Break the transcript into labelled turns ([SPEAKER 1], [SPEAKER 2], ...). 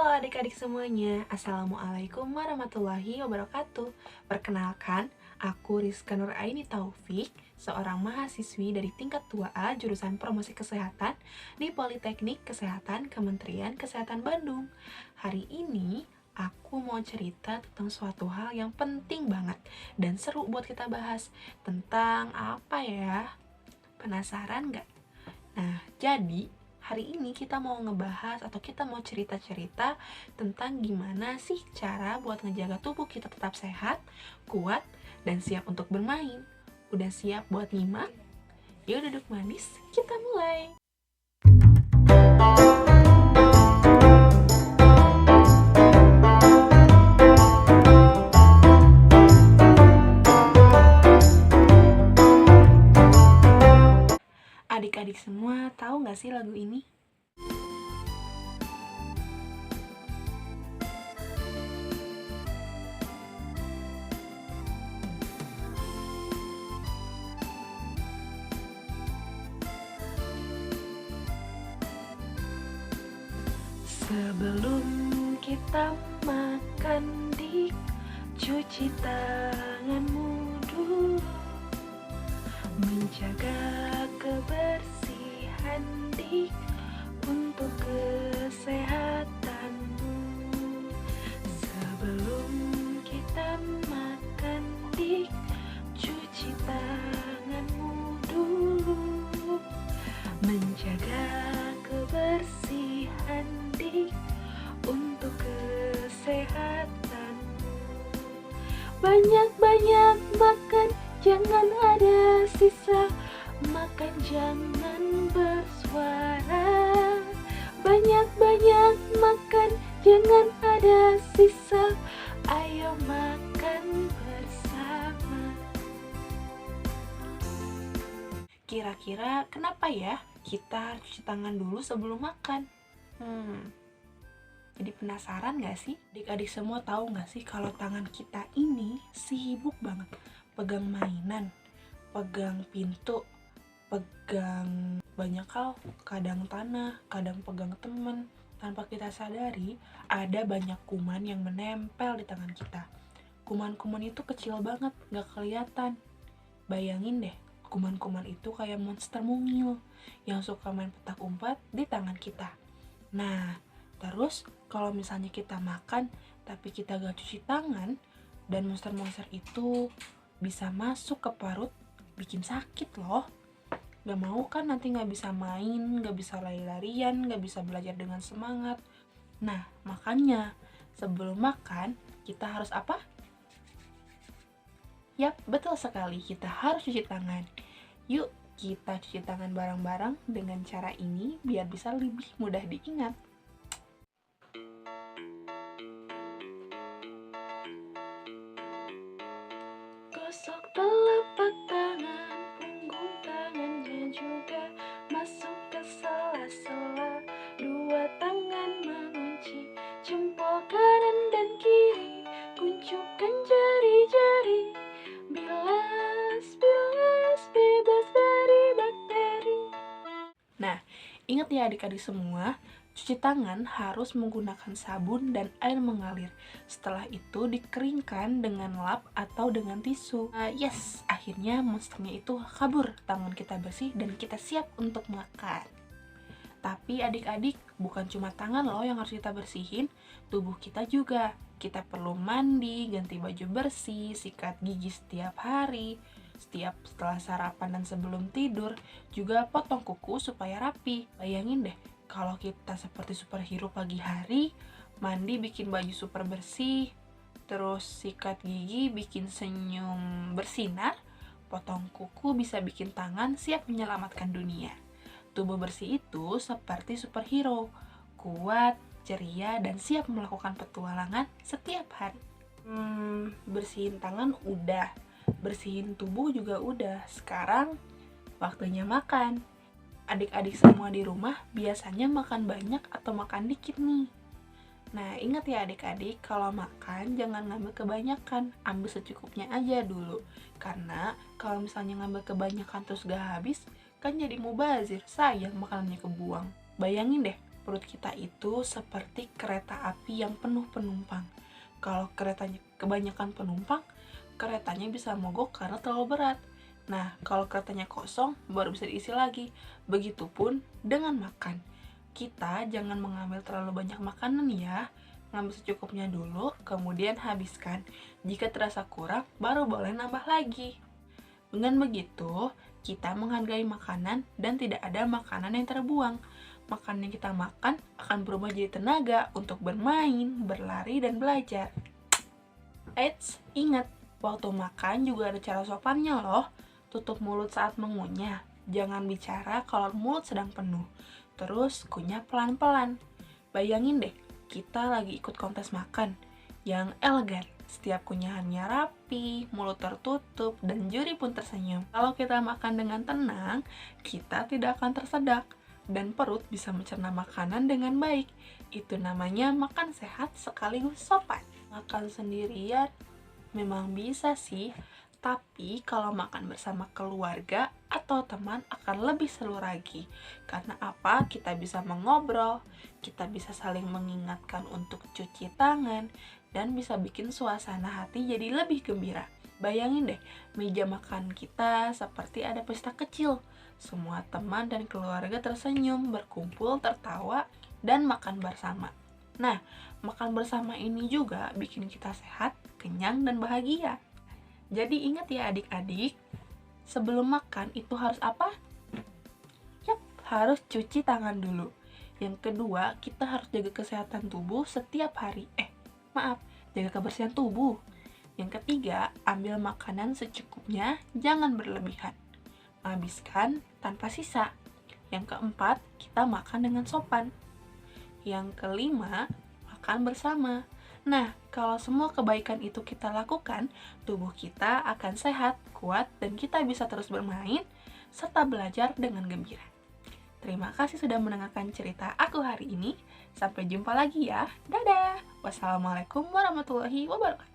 [SPEAKER 1] Halo adik-adik semuanya, Assalamualaikum warahmatullahi wabarakatuh. Perkenalkan, aku Rizka Nuraini Taufik, seorang mahasiswi dari tingkat 2A jurusan Promosi Kesehatan di Politeknik Kesehatan Kementerian Kesehatan Bandung. Hari ini, aku mau cerita tentang suatu hal yang penting banget dan seru buat kita bahas. Tentang apa ya? Penasaran nggak? Nah, jadi hari ini kita mau ngebahas atau kita mau cerita-cerita tentang gimana sih cara buat ngejaga tubuh kita tetap sehat, kuat, dan siap untuk bermain. Udah siap buat nyimak? Yuk duduk manis, kita mulai! Adik-adik semua tahu nggak sih lagu ini? Sebelum kita makan dik, cuci tanganmu dulu. Menjaga kebersihan dik untuk kesehatanmu. Sebelum kita makan dik, cuci tanganmu dulu. Menjaga kebersihan dik untuk kesehatanmu. Banyak-banyak makan, jangan ada sisa. Makan jangan bersuara. Banyak-banyak makan, jangan ada sisa. Ayo makan bersama. Kira-kira kenapa ya kita cuci tangan dulu sebelum makan? Jadi penasaran gak sih? Adik-adik semua tahu gak sih kalau tangan kita ini sibuk banget pegang mainan, pegang pintu, pegang banyak hal, kadang tanah, kadang pegang temen. Tanpa kita sadari, ada banyak kuman yang menempel di tangan kita. Kuman-kuman itu kecil banget, gak kelihatan. Bayangin deh, kuman-kuman itu kayak monster mungil yang suka main petak umpet di tangan kita. Nah, terus kalau misalnya kita makan tapi kita gak cuci tangan, dan monster-monster itu bisa masuk ke parut, bikin sakit loh. Gak mau kan nanti gak bisa main, gak bisa lari-larian, gak bisa belajar dengan semangat. Nah, makanya sebelum makan kita harus apa? Yap, betul sekali, kita harus cuci tangan. Yuk, kita cuci tangan bareng-bareng dengan cara ini biar bisa lebih mudah diingat. Gosok telapak tangan, punggung tangannya juga, masuk ke sela-sela. Dua tangan mengunci jempol kanan dan kiri, kuncukan jari-jari. Bilas, bilas, bebas dari bakteri. Nah, ingat ya adik-adik semua, cuci tangan harus menggunakan sabun dan air mengalir. Setelah itu dikeringkan dengan lap atau dengan tisu. Yes, akhirnya monsternya itu kabur. Tangan kita bersih dan kita siap untuk makan. Tapi adik-adik, bukan cuma tangan loh yang harus kita bersihin, tubuh kita juga. Kita perlu mandi, ganti baju bersih, sikat gigi setiap hari, setelah sarapan dan sebelum tidur, juga potong kuku supaya rapi. Bayangin deh, kalau kita seperti superhero pagi hari, mandi bikin baju super bersih, terus sikat gigi bikin senyum bersinar, potong kuku bisa bikin tangan siap menyelamatkan dunia. Tubuh bersih itu seperti superhero, kuat, ceria, dan siap melakukan petualangan setiap hari. Bersihin tangan udah, bersihin tubuh juga udah. Sekarang waktunya makan. Adik-adik semua di rumah biasanya makan banyak atau makan dikit nih. Nah, ingat ya adik-adik, kalau makan jangan ngambil kebanyakan, ambil secukupnya aja dulu. Karena kalau misalnya ngambil kebanyakan terus gak habis, kan jadi mubazir, sayang makanannya kebuang. Bayangin deh, Perut kita itu seperti kereta api yang penuh penumpang. Kalau keretanya kebanyakan penumpang, keretanya bisa mogok karena terlalu berat. Nah, kalau keretanya kosong, baru bisa diisi lagi. Begitupun dengan makan. Kita jangan mengambil terlalu banyak makanan ya. Ngambil secukupnya dulu, kemudian habiskan. Jika terasa kurang, baru boleh nambah lagi. Dengan begitu, kita menghargai makanan dan tidak ada makanan yang terbuang. Makanan yang kita makan akan berubah jadi tenaga untuk bermain, berlari, dan belajar. Eits, ingat, waktu makan juga ada cara sopannya loh. Tutup mulut saat mengunyah. Jangan bicara kalau mulut sedang penuh. Terus kunyah pelan-pelan. Bayangin deh, kita lagi ikut kontes makan yang elegan. Setiap kunyahannya rapi, mulut tertutup, dan juri pun tersenyum. Kalau kita makan dengan tenang, kita tidak akan tersedak. Dan perut bisa mencerna makanan dengan baik. Itu namanya makan sehat sekaligus sopan. Makan sendirian memang bisa sih, tapi kalau makan bersama keluarga atau teman akan lebih seru lagi. Karena apa? Kita bisa mengobrol, kita bisa saling mengingatkan untuk cuci tangan, dan bisa bikin suasana hati jadi lebih gembira. Bayangin deh, meja makan kita seperti ada pesta kecil. Semua teman dan keluarga tersenyum, berkumpul, tertawa, dan makan bersama. Nah, makan bersama ini juga bikin kita sehat, kenyang, dan bahagia. Jadi ingat ya adik-adik, sebelum makan itu harus apa? Yap, harus cuci tangan dulu. Yang kedua, kita harus jaga kesehatan tubuh setiap hari. Jaga kebersihan tubuh. Yang ketiga, ambil makanan secukupnya, jangan berlebihan. Habiskan tanpa sisa. Yang keempat, kita makan dengan sopan. Yang kelima, makan bersama. Nah, kalau semua kebaikan itu kita lakukan, tubuh kita akan sehat, kuat, dan kita bisa terus bermain, serta belajar dengan gembira. Terima kasih sudah mendengarkan cerita aku hari ini. Sampai jumpa lagi ya. Dadah. Wassalamualaikum warahmatullahi wabarakatuh.